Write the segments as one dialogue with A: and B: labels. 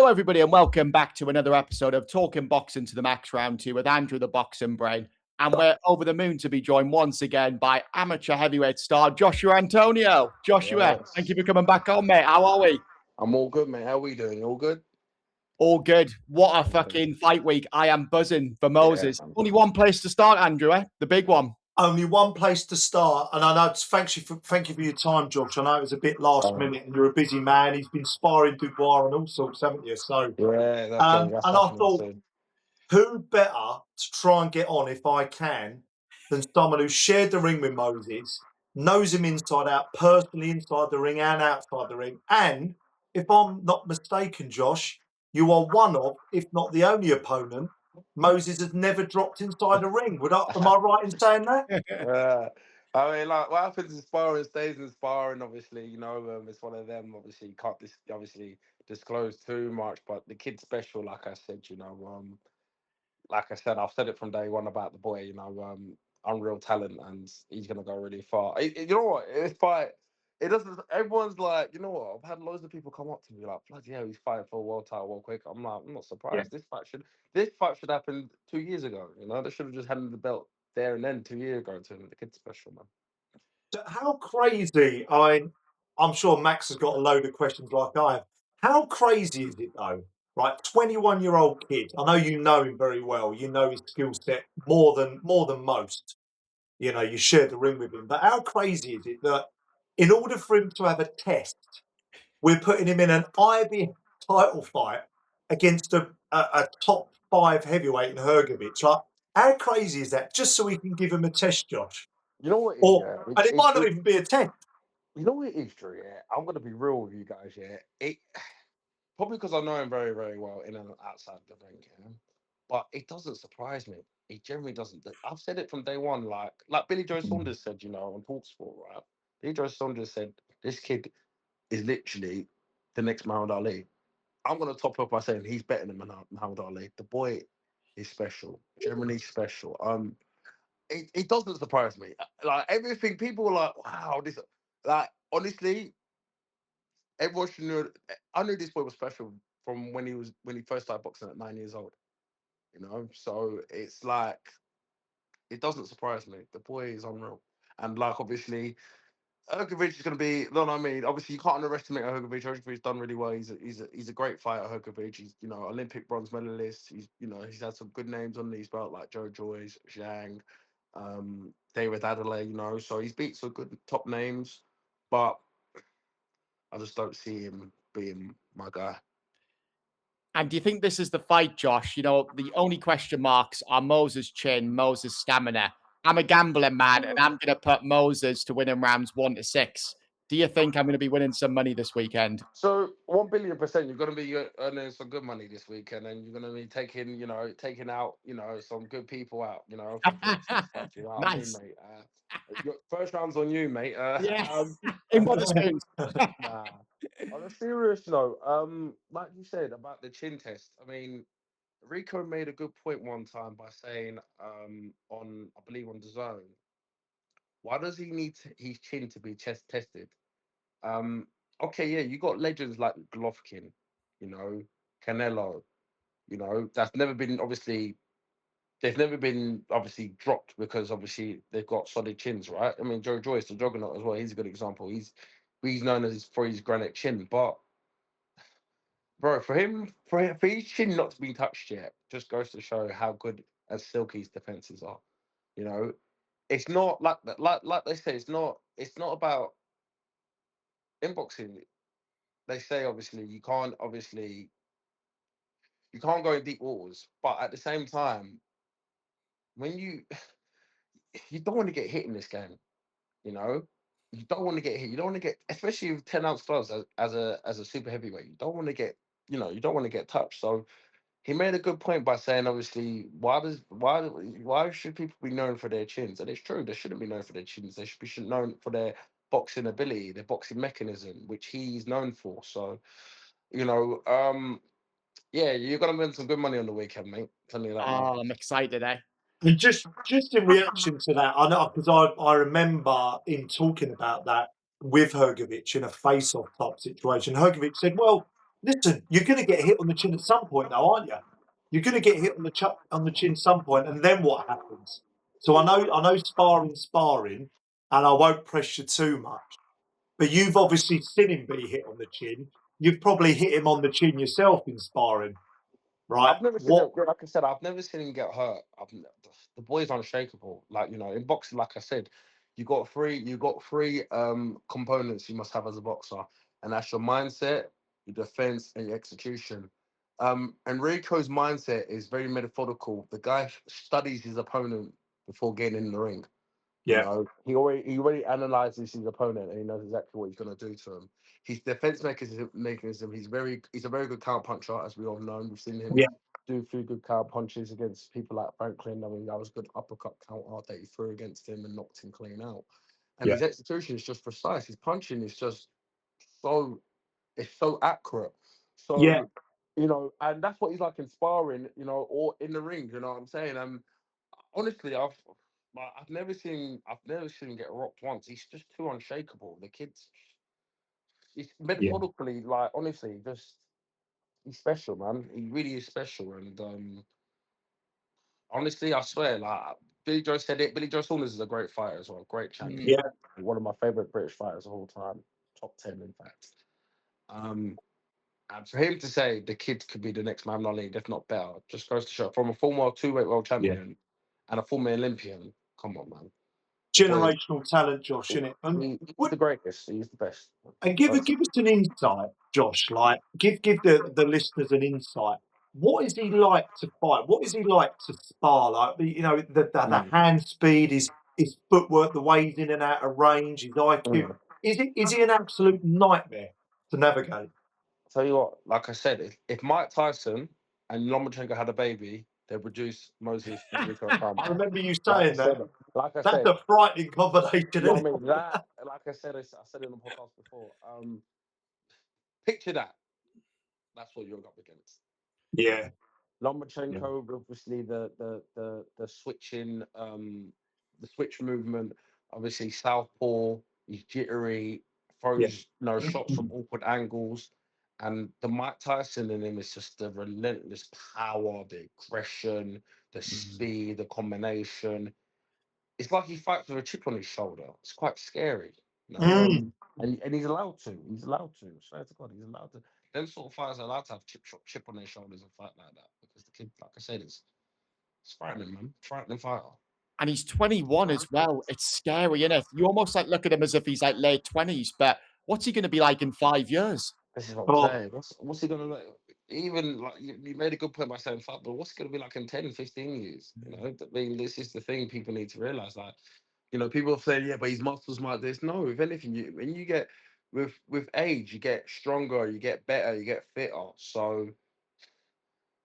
A: Hello, everybody, and welcome back to another episode of Talking Boxing to the Max Round 2 with Andrew the Boxing Brain. And we're over the moon to be joined once again by amateur heavyweight star Joshua Antonio. Joshua, thank you for coming back on, mate. How are we?
B: I'm all good, mate. How are we doing? All good?
A: All good. What a fucking fight week. I am buzzing for Moses.
B: Yeah,
A: Only one place to start, Andrew, The big one.
C: Only one place to start, and I know. Thank you for your time, Josh. I know it was a bit last minute, and you're a busy man. He's been sparring Dubois and all sorts, haven't you? So,
B: yeah,
C: and I thought, who better to try and get on if I can than someone who shared the ring with Moses, knows him inside out, personally inside the ring and outside the ring, and if I'm not mistaken, Josh, you are one of, if not the only opponent Moses has never dropped inside a ring. Am I right in saying that?
B: Yeah. I mean, like, what happens in sparring stays in sparring, obviously, it's one of them, obviously, you can't obviously disclose too much, but the kid's special, like I said, like I said, I've said it from day one about the boy, unreal talent, and he's going to go really far. You know what? It doesn't, everyone's like, you know what? I've had loads of people come up to me like, bloody hell, he's fighting for a world title real quick. I'm like, I'm not surprised.
C: Yeah.
B: This fight should happen 2 years ago. They should have just handed the belt there and then 2 years ago to him. The kid's special, man.
C: So how crazy? I'm sure Max has got a load of questions like I have. How crazy is it though? Right, 21-year-old kid. I know you know him very well. You know his skill set more than most. You share the ring with him. But how crazy is it that in order for him to have a test, we're putting him in an IB title fight against a top 5 heavyweight in Hrgovic? Like, how crazy is that? Just so we can give him a test, Josh.
B: You know what?
C: And it might not even be a test.
B: You know what it is, Drew? Yeah, I'm gonna be real with you guys. Yeah, it probably because I know him very, very well in and outside the ring. Yeah, but it doesn't surprise me. It generally doesn't. I've said it from day one. Like Billy Joe Saunders said, on Talksport, right? Billy Joe Saunders said this kid is literally the next Muhammad Ali. I'm gonna top up by saying he's better than Muhammad Ali. The boy is special. Generally special. It doesn't surprise me. Like everything, people are like, wow, this. Like honestly, everyone should know. I knew this boy was special from when he first started boxing at 9 years old. So it's like it doesn't surprise me. The boy is unreal, and like obviously, Hrgovic is going to be. No, I mean, obviously you can't underestimate Hrgovic. Hrgovic's done really well. He's a great fighter. Hrgovic. He's Olympic bronze medalist. He's had some good names on his belt like Joe Joyce, Zhang, David Adelaide. So he's beat some good top names, but I just don't see him being my guy.
A: And do you think this is the fight, Josh? The only question marks are Moses' chin, Moses' stamina. I'm a gambling man, and I'm going to put Moses to win in rounds 1 to 6. Do you think I'm going to be winning some money this weekend?
B: So 1,000,000,000%, you're going to be earning some good money this weekend, and you're going to be taking out, some good people out,
A: Nice.
B: I mean, mate? First round's on you, mate.
A: Yeah, in Wetherspoons.
B: Nah. On a serious note, like you said about the chin test, I mean, Rico made a good point one time by saying, I believe on the zone, why does he need his chin to be chest tested? Okay, yeah, you got legends like Golovkin, Canelo, that's never been obviously they've never been obviously dropped because obviously they've got solid chins, right? I mean, Joe Joyce, the juggernaut as well, he's a good example. He's known as for his granite chin, but bro, for his chin not to be touched yet, just goes to show how good and silky his defenses are. It's not like they say, it's not about in boxing. They say obviously you can't go in deep waters, but at the same time, when you don't want to get hit in this game, you know, you don't want to get hit. You don't want to get, especially with 10-ounce gloves as a super heavyweight. You don't want to get, you don't want to get touched. So he made a good point by saying, obviously, why should people be known for their chins? And it's true, they shouldn't be known for their chins. They should be known for their boxing ability, their boxing mechanism, which he's known for. So, you know, yeah, you're gonna win some good money on the weekend, mate. Telling you that now.
A: Oh, I'm excited,
C: And just in reaction to that, I know because I remember in talking about that with Hrgovic in a face-off type situation. Hrgovic said, "Well, listen, you're going to get hit on the chin at some point, though, aren't you? You're going to get hit on the chin some point, and then what happens? So I know, sparring, and I won't press you too much. But you've obviously seen him be hit on the chin. You've probably hit him on the chin yourself in sparring, right?
B: I've never seen him, like I said, I've never seen him get hurt. The boy's unshakable. Like, you know, in boxing, like I said, you got three components you must have as a boxer, and that's your mindset, your defense, and your execution. Enrico's mindset is very methodical. The guy studies his opponent before getting in the ring. You
C: Yeah,
B: know, he already analyzes his opponent and he knows exactly what he's going to do to him. His defense mechanism. He's a very good counter puncher, as we all know. We've seen him
C: yeah,
B: do a few good counter punches against people like Franklin. I mean, that was a good uppercut counter that he threw against him and knocked him clean out. And
C: yeah,
B: his execution is just precise. His punching is just so it's so accurate.
C: yeah,
B: So, you know, and that's what he's like in sparring, you know, or in the ring. You know what I'm saying? Honestly, I've never seen him get rocked once. He's just too unshakable. The kid's he's
C: yeah.
B: metaphorically, like, honestly, just he's special, man. He really is special. And honestly, I swear, like Billy Joe said it. Billy Joe Saunders is a great fighter as well, great champion.
C: Yeah,
B: One of my favorite British fighters of all time, top 10 in fact. Um, and for him to say the kid could be the next Muhammad Ali, if not better, just goes to show from a former two-weight world
C: yeah.
B: champion and a former Olympian. Come on, man. The boy,
C: Generational talent, Josh, innit? And
B: he's the greatest. He's the best.
C: give us an insight, Josh. Like, give the listeners an insight. What is he like to fight? What is he like to spar? Like, you know, the
B: Mm,
C: hand speed, his footwork, the way he's in and out of range, his IQ.
B: mm.
C: Is he an absolute nightmare to navigate?
B: Tell you what, like I said, if Mike Tyson and Lomachenko had a baby, they'd produce Moses Enrico
C: I
B: Itauma.
C: remember you
B: Like I
C: saying that.
B: said, like I
C: That's
B: said,
C: a frightening combination,
B: you know
C: isn't
B: what I
C: it?
B: mean? That, like I said, I said it on the podcast before. Picture that. That's what you're up against.
C: Yeah, yeah,
B: Lomachenko, obviously the switching, the switch movement, obviously southpaw, he's jittery,
C: yeah.
B: throws shots from awkward angles, and the Mike Tyson in him is just the relentless power, the aggression, the speed, the combination. It's like he fights with a chip on his shoulder. It's quite scary, you know.
C: Mm.
B: And he's allowed to. He's allowed to. I swear to God, he's allowed to. Them sort of fighters are allowed to have chip on their shoulders and fight like that because the kid, like I said, is it's frightening, man. Frightening fighter.
A: And he's 21 as well. It's scary, isn't it? You almost like look at him as if he's like late 20s, but what's he going to be like in 5 years?
B: This is what I'm
C: Oh,
B: saying. What's he gonna like? Even like you made a good point by saying fuck, but what's he gonna be like in 10, 15 years? You know, I mean, this is the thing people need to realize. Like, you know, people say, yeah, but his muscles might this. No, if anything, when you get with age, you get stronger, you get better, you get fitter. So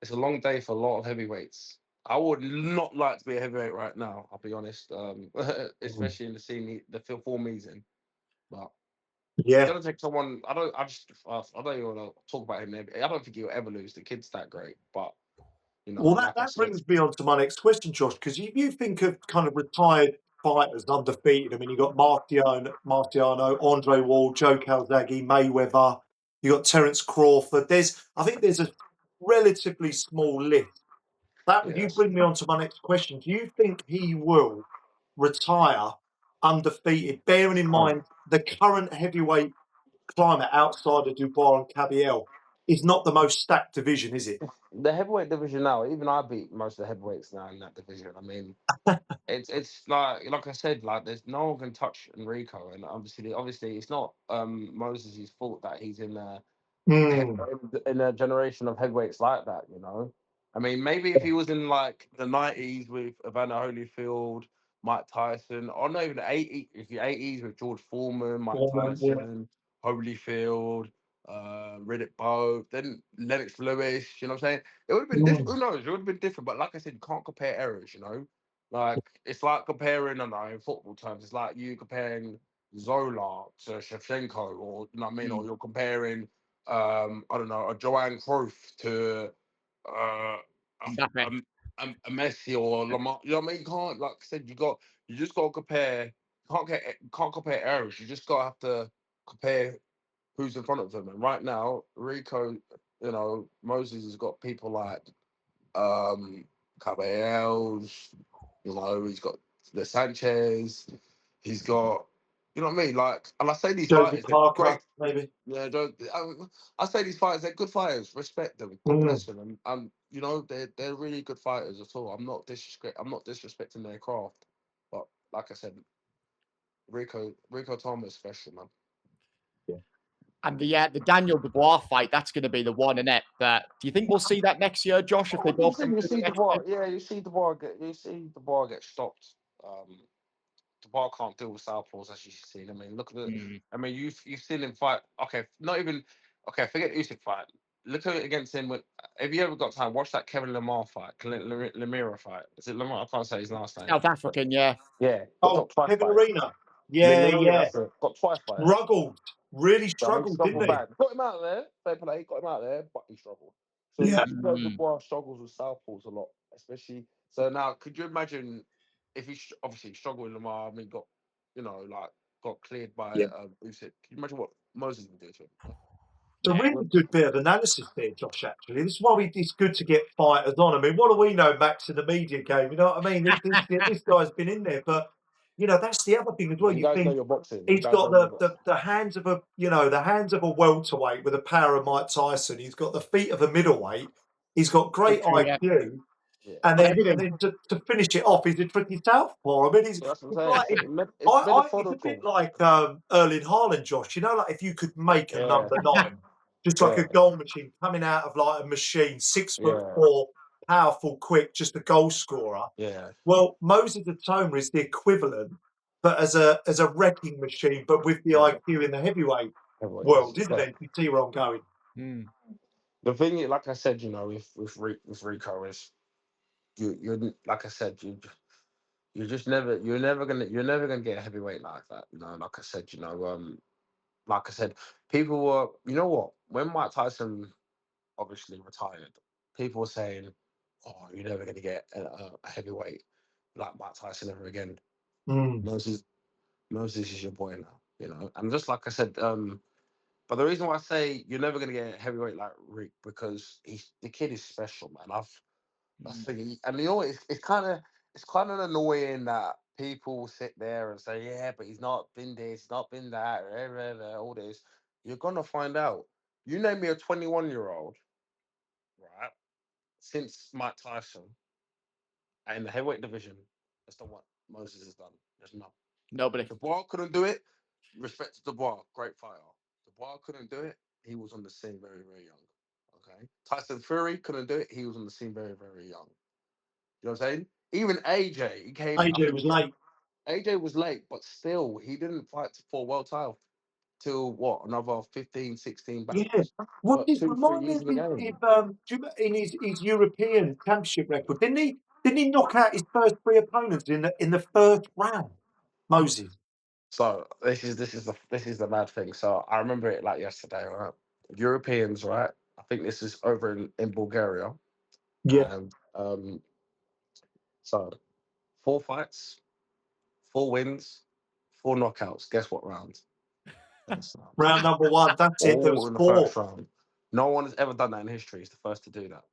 B: it's a long day for a lot of heavyweights. I would not like to be a heavyweight right now. I'll be honest, especially in the scene, the form he's in. But it's
C: yeah.
B: gonna take someone. I don't even want to talk about him. I don't think he'll ever lose. The kid's that great, but you know,
C: Well,
B: like I
C: that
B: said,
C: brings me on to my next question, Josh, because you think of kind of retired fighters undefeated. I mean, you've got Marciano, Andre Ward, Joe Calzaghe, Mayweather. You got Terence Crawford. I think there's a relatively small list. You
B: yes,
C: bring me on to my next question. Do you think he will retire undefeated, bearing in
B: um,
C: mind the current heavyweight climate outside of Dubois and Cabiel is not the most stacked division, is it?
B: the heavyweight division now. Even I beat most of the heavyweights now in that division. I mean, it's like I said, like there's no one can touch Enrico, and obviously it's not Moses' fault that he's
C: Mm.
B: in a generation of heavyweights like that. You know, I mean, maybe if he was in like the '90s with Evander Holyfield, Mike Tyson, or not even the '80s, if the '80s with George Foreman, Mike
C: Yeah.
B: Tyson, Holyfield, Riddick Bowe, then Lennox Lewis. You know what I'm saying? It would have been different.
C: Mm.
B: Who knows? It would have been different. But like I said, you can't compare errors. You know, like it's like comparing, I don't know, in football terms, it's like you comparing Zola to Shevchenko, or you know what I mean, or you're comparing, I don't know, a Joanne Cruyff to uh,
A: Mbappe.
B: a Messi or Lamar. You know what I mean? You can't, like I said, you just got to compare. You can't compare errors. You just got to have to compare who's in front of him. And right now, Rico, Moses has got people like um Caballeros, he's got the Sanchez, he's got, you know what I mean? Like, and I say these
C: Joseph
B: fighters, they're
C: Parker,
B: great.
C: maybe.
B: Yeah, I say these fighters, they're good fighters. Respect them. God
C: Mm.
B: bless them. And they're really good fighters at all. I'm not disrespecting their craft, but like I said, Rico Thomas is special, man.
A: And the Daniel Dubois fight, that's going to be the one, isn't it? But do you think we'll see that next year, Josh, if they both come
B: You
A: through the
B: see the
A: next year?
B: bar, yeah, you see the bar get stopped. The bar can't deal with southpaws, as you've seen. I mean, look at the.
A: Mm.
B: I mean, you've seen him fight. Okay, not even. Okay, forget Usyk fight. Look at it against him. If you ever got time, watch that Kevin Lamar fight, Lemira fight. Is it Lamar? I can't say his last name.
A: South African, yeah.
B: Yeah, got
C: Oh,
B: dropped twice
C: Kevin
B: by it.
C: Arena. Yeah,
B: Lemira,
C: yeah.
B: that's it. Got twice by it.
C: Struggled. Really
B: I mean,
C: struggled,
B: struggled
C: didn't he?
B: bad. Got him out there. Fair play. Got him out there, but he struggled. So
C: Yeah.
B: you know, Dubois struggles with southpaws a lot, especially. So now, could you imagine if he obviously struggled with Lamar? I mean, got cleared by
C: Yeah.
B: Usyk. Can you imagine what Moses would do to him?
C: It's a really good bit of analysis there, Josh, actually. This is why it's good to get fighters on. I mean, what do we know, Max, in the media game? You know what I mean? This guy's been in there. But, that's the other thing as well.
B: You
C: You
B: guys know
C: think
B: your boxing. You
C: he's
B: guys
C: got
B: know your boxing.
C: the hands of a welterweight with the power of Mike Tyson. He's got the feet of a middleweight. He's got great
A: True, yeah.
C: IQ.
B: Yeah.
C: And then to finish it off, he's a tricky southpaw. I mean,
B: So that's what
C: it's
B: I'm
C: like
B: saying. It's
C: it's a bit
B: metaphorical.
C: like Erling Haaland, Josh. Like if you could make a
B: Yeah.
C: number 9, just like
B: Yeah.
C: a goal machine coming out of like a machine, 6'4",
B: Yeah.
C: powerful, quick, just a goal scorer.
B: Yeah.
C: Well, Moses Itauma is the equivalent, but as a wrecking machine, but with the
B: Yeah.
C: IQ in the heavyweight
B: Everyone
C: world,
B: just-
C: isn't it? You see where I'm going?
A: Mm.
B: The thing, like I said, with Rico is you're like I said, you're never gonna get a heavyweight like that. Like I said, like I said, people were, you know what, when Mike Tyson obviously retired, people were saying, "Oh, you're never gonna get a heavyweight like Mike Tyson ever again."
C: Mm.
B: Moses is your boy now, and just like I said, but the reason why I say you're never gonna get a heavyweight like Rick because the kid is special, man. I think, and it's kind of annoying that people sit there and say, yeah, but he's not been this, he's not been that, all this. You're gonna find out. You name me a 21-year-old, right? Since Mike Tyson in the heavyweight division, that's not what Moses has done. There's none.
A: Nobody.
B: Dubois couldn't do it. Respect to Dubois, great fighter. Dubois couldn't do it. He was on the scene very, very young. Okay. Tyson Fury couldn't do it. He was on the scene very, very young. You know what I'm saying? Even AJ, he came. I
C: AJ
B: think
C: was late.
B: AJ was late, but still, he didn't fight for a world title till what, another 15, 16
C: Yeah.
B: battles.
C: What
B: But
C: is
B: 2, 3
C: remind me
B: years
C: of
B: in the game.
C: do you in his European championship record? Didn't he knock out his first 3 opponents in the first round? Moses.
B: So this is the mad thing. So I remember it like yesterday, right? Europeans, right? I think this is over in Bulgaria.
C: Yeah.
B: And so 4 fights, 4 wins, 4 knockouts. Guess what round? First round.
C: Round number 1. That's it. There
B: All
C: was
B: in the
C: 4.
B: first round. No one has ever done that in history. He's the first to do that.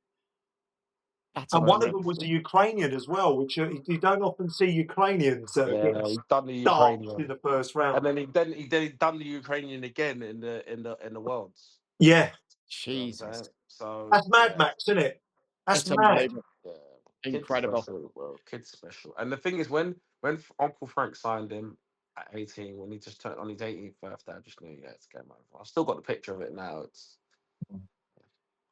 A: That's
C: And one of
A: amazing.
C: them was a Ukrainian as well, which you don't often see Ukrainians
B: Yeah, he's done the
C: starched
B: Ukrainian,
C: in the first round.
B: and then he done the Ukrainian again in the worlds.
C: Yeah.
B: You know what I'm saying?
A: Jesus.
B: So
C: That's Mad
B: yeah,
C: Max, isn't it? That's
A: It's
C: mad.
A: unbelievable.
B: yeah, kid's
A: Incredible.
B: special, bro. Kid's special. And the thing is, when Uncle Frank signed him at 18, when he just turned on his 18th birthday, I just knew, yeah, it's game over. I've still got the picture of it now. It's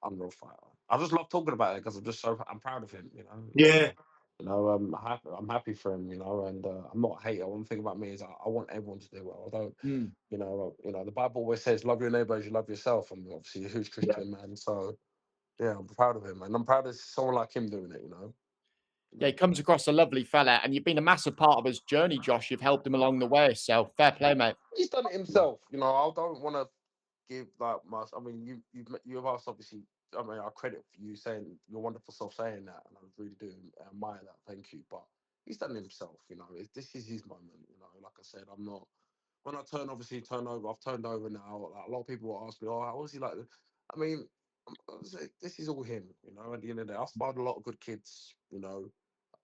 B: unreal fighter. I just love talking about it because I'm proud of him.
C: Yeah.
B: I'm happy for him. And I'm not a hater. One thing about me is I want everyone to do well. I don't.
A: Mm.
B: The Bible always says, "Love your neighbor as you love yourself." I'm obviously a huge Christian man, so yeah, I'm proud of him, and I'm proud of someone like him doing it.
A: Yeah, he comes across a lovely fella, and you've been a massive part of his journey, Josh. You've helped him along the way, so fair play, mate.
B: He's done it himself. I don't want to give like much. I mean, you've asked obviously. I mean, I credit for you saying your wonderful self saying that, and I really do admire that. Thank you. But he's done it himself. This is his moment. Like I said, I'm not when I turn over, I've turned over now. Like, a lot of people will ask me, "Oh, how was he like?" I mean, I was like, this is all him, you know. At the end of the day, I've sparred a lot of good kids, you know.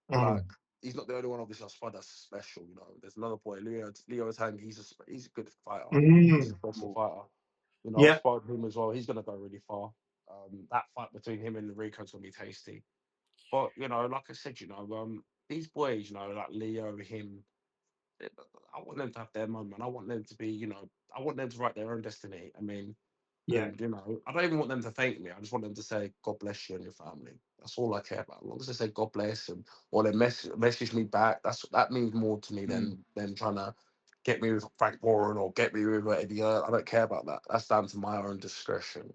B: Like, he's not the only one. Obviously, I've sparred that's special, you know. There's another boy, Leo Tang. He's a good fighter. He's a special fighter. You know, I've
C: Yeah,
B: sparred him as well. He's gonna go really far. That fight between him and Rico's gonna be tasty. But you know, like I said, you know, these boys, you know, like Leo, him, I want them to have their moment. I want them to be, you know, I want them to write their own destiny. I mean,
C: yeah.
B: and you know, I don't even want them to thank me. I just want them to say, "God bless you and your family." That's all I care about. As long as they say "God bless" and or they message me back, that means more to me than them trying to get me with Frank Warren or get me with Eddie. I don't care about that. That's down to my own discretion.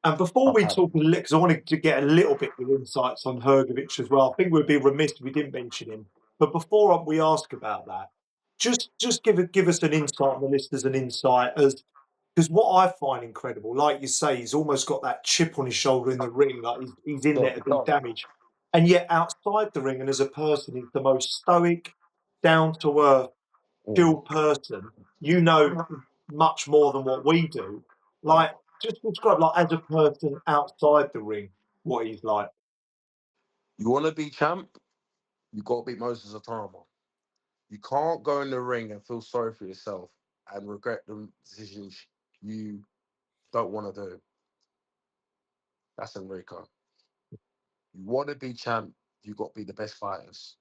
C: And before we
B: Okay.
C: talk a little, because I wanted to get a little bit of insights on Hrgovic as well. I think we'd be remiss if we didn't mention him. But before we ask about that, just give us an insight, and the listeners an insight as because what I find incredible, like you say, he's almost got that chip on his shoulder in the ring, like he's in there to do damage. And yet outside the ring and as a person, he's the most stoic, down to earth, chill person. You know much more than what we do. Like, just describe, like, as a person outside the ring, what he's like.
B: You want to be champ? You got to beat Moses Itauma. You can't go in the ring and feel sorry for yourself and regret the decisions you don't want to do. That's Enrico. You want to be champ, you got to be the best fighters.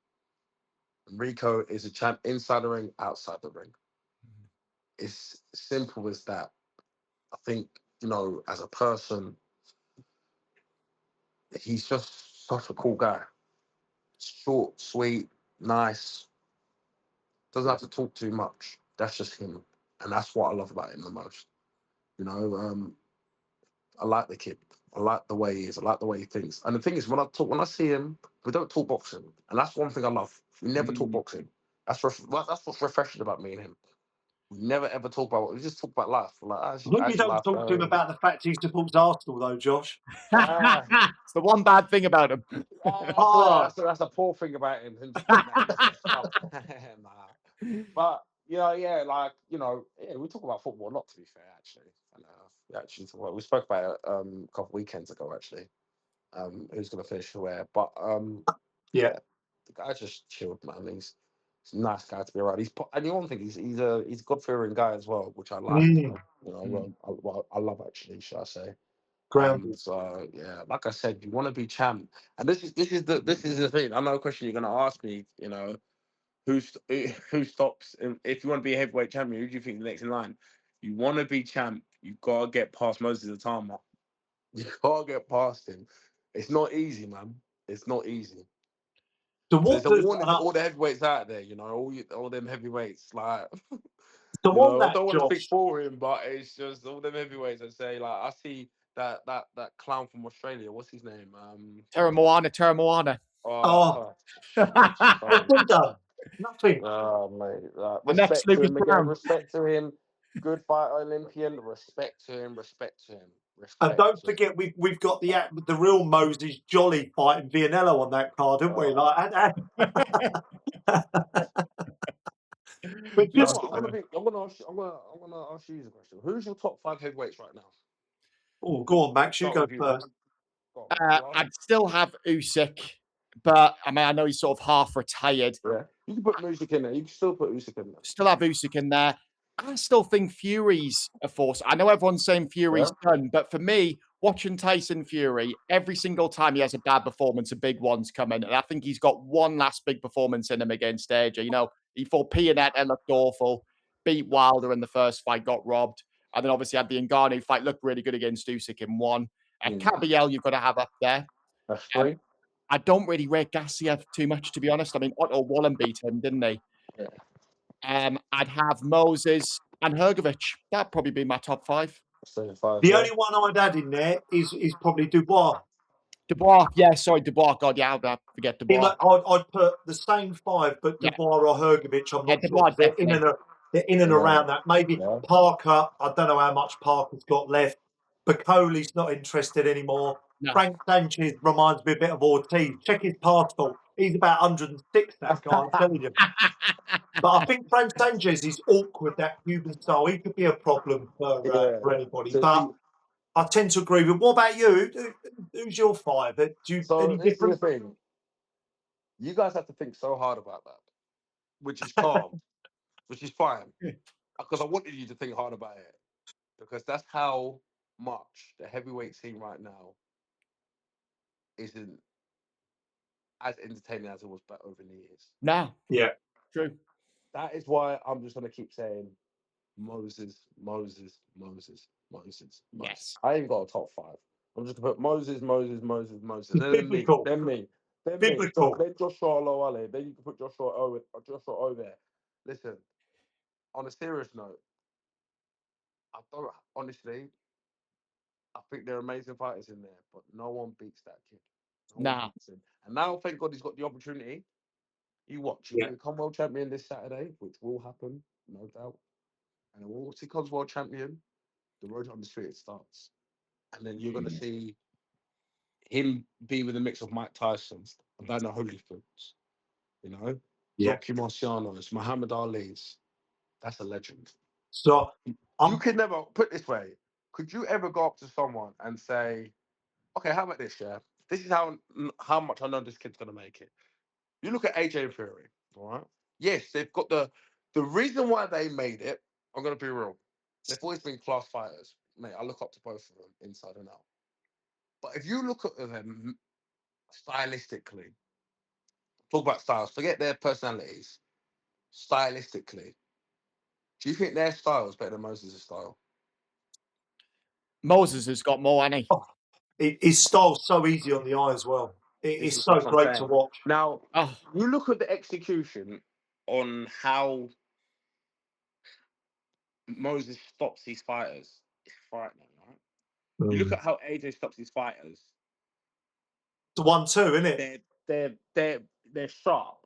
B: Enrico is a champ inside the ring, outside the ring. It's simple as that. I think, you know, as a person, he's just such a cool guy. Short, sweet, nice. Doesn't have to talk too much. That's just him. And that's what I love about him the most. You know, I like the kid. I like the way he is. I like the way he thinks. And the thing is, when I see him, we don't talk boxing, and that's one thing I love. We never talk boxing. That's what's refreshing about me and him. We never ever talk about. We just talk about life. Like,
C: I hope you
B: how's your
C: don't
B: life
C: talk to him
B: going?
C: about the fact he supports Arsenal, though, Josh.
A: It's the one bad thing about him.
B: That's a poor thing about him. Him just putting that in his stuff. Nah. But yeah, like yeah, we talk about football a lot. To be fair, actually, and we spoke about it a couple weekends ago. Actually, who's gonna finish where? But
C: Yeah.
B: the guy just chilled, man. He's a nice guy to be around. And the one thing he's a God fearing guy as well, which I like. I love actually, should I say?
C: Grounded.
B: Yeah, like I said, you want to be champ, and this is the thing. I know a question you're going to ask me. You know, who stops if you want to be a heavyweight champion? Who do you think the next in line? You want to be champ, you got to get past Moses Itauma. You got to get past him. It's not easy, man. It's not easy.
C: So
B: So there's
C: what
B: a
C: does
B: warning to all the heavyweights out there. You know, all them heavyweights, like.
C: so
B: You
C: on
B: know, I
C: that,
B: don't want to speak
C: Josh?
B: for him, but it's just all them heavyweights that say like I see that clown from Australia. What's his name?
A: Teramoana.
C: Oh,
B: Gosh,
C: what's he done? Nothing.
B: oh mate,
A: The next
B: respect to
A: Lucas
B: him again.
A: Brown.
B: Respect to him. Good fighter, Olympian. Respect to him. Respect to him.
C: And
B: Respect
C: don't
B: to him.
C: forget, we've got the real Moses Jolly fighting Vianello on that card, haven't we? Like, but
B: You know
C: just
B: what? I'm gonna ask you the question. Who's your top 5 heavyweights right now?
C: go on, Max, you
B: Start
C: go
B: with you, Matt.
C: first.
B: Go on, Matt. Go on.
A: I'd still have Usyk, but I mean, I know he's sort of half retired.
B: Yeah, you can put Usyk in there. You can still put Usyk in there.
A: Still have Usyk in there. I still think Fury's a force. I know everyone's saying Fury's done, but for me, watching Tyson Fury, every single time he has a bad performance, a big one's coming. And I think he's got one last big performance in him against AJ. You know, he fought Pianetta, looked awful, beat Wilder in the first fight, got robbed. And then obviously had the Ngannou fight, looked really good against Usyk in one. And Kabiel, you've got to have up there.
B: That's 3.
A: I don't really rate Gassiev too much, to be honest. I mean, Otto Wallen beat him, didn't he?
B: Yeah.
A: I'd have Moses and Hrgovic. That'd probably be my top 5.
C: The only one I'd add in there is probably Dubois.
A: Dubois, yeah, sorry, Dubois. God, yeah, I'd forget Dubois.
C: I'd put the same 5, but Dubois or Hrgovic, I'm not sure. They're in and around that. Maybe Parker, I don't know how much Parker's got left. Bacoli's not interested anymore.
A: No.
C: Frank Sanchez reminds me a bit of Ortiz. Check his passport. He's about 106, that guy, I'm telling you. But I think Frank Sanchez is awkward, that Cuban style. He could be a problem for anybody.
B: So,
C: But I tend to agree with. What about you? Who's your five? Do you any
B: this is the
C: different?
B: thing. You guys have to think so hard about that, which is calm, which is fine, because I wanted you to think hard about it, because that's how much the heavyweight scene right now isn't as entertaining as it was back over the years.
A: No,
C: Yeah.
A: true.
B: That is why I'm just gonna keep saying Moses, Moses, Moses, Moses, Moses.
A: Yes.
B: I ain't got a top five. I'm just gonna put Moses, Moses, Moses, Moses.
C: It's
B: Then me,
C: biblical.
B: then me, then me.
C: Biblical.
B: Then Joshua Lowale. Then you can put Joshua O there. Listen, on a serious note, I don't honestly. I think they're amazing fighters in there, but no one beats that kid. No one
A: Nah.
B: beats him. And now, thank God, he's got the opportunity. You watch. You
C: Yeah.
B: become world champion this Saturday, which will happen, no doubt. And once he becomes world champion, the road to undisputed starts. And then you're going to see him be with a mix of Mike Tyson, Evander Holyfields, you know,
C: Yeah.
B: Rocky Marciano's, Muhammad Ali's. That's a legend.
C: So
B: You could never, put it this way, could you ever go up to someone and say, okay, how about this, yeah? This is how much I know this kid's going to make it. You look at AJ Fury, all right? Yes, they've got the reason why they made it, I'm going to be real. They've always been class fighters. Mate, I look up to both of them inside and out. But if you look at them stylistically, talk about styles, forget their personalities. Stylistically, do you think their style is better than Moses' style?
A: Moses has got more, hasn't he?
C: oh, his style's so easy on the eye as well.
B: This
C: It's
B: is
C: so
B: what I'm
C: great to
B: saying.
C: watch.
B: Now,
A: Oh,
B: you look at the execution on how Moses stops his fighters. It's frightening, right? You look at how AJ stops his fighters.
C: It's a 1-2, isn't it?
B: They're sharp.